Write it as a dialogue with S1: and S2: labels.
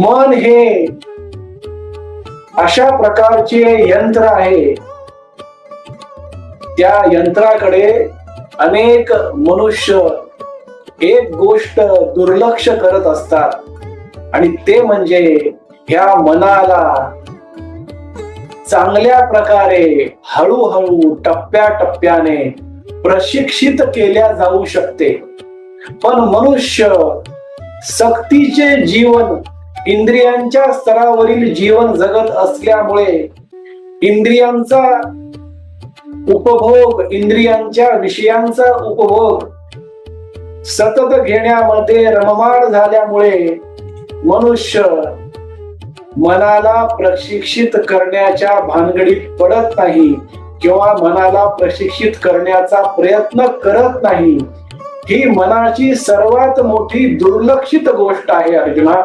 S1: मन हे अशा प्रकारचे यंत्र आहे, त्या यंत्राकडे अनेक मनुष्य एक गोष्ट दुर्लक्ष करत असतात आणि ते म्हणजे ह्या मनाला चांगल्या प्रकारे हळूहळू टप्प्याटप्प्याने प्रशिक्षित केल्या जाऊ शकते. पण मनुष्य सक्तीचे जीवन, इंद्रियांच्या स्तरावरील जीवन जगत असल्यामुळे इंद्रियांचा उपभोग, इंद्रियांच्या विषयांचा उपभोग सतत घेण्यामध्ये रममाण झाल्यामुळे मनुष्य मनाला प्रशिक्षित करण्याच्या भानगडीत पडत नाही किंवा मनाला प्रशिक्षित करण्याचा प्रयत्न करत नाही. ही मनाची सर्वात मोठी दुर्लक्षित गोष्ट आहे अर्जुना.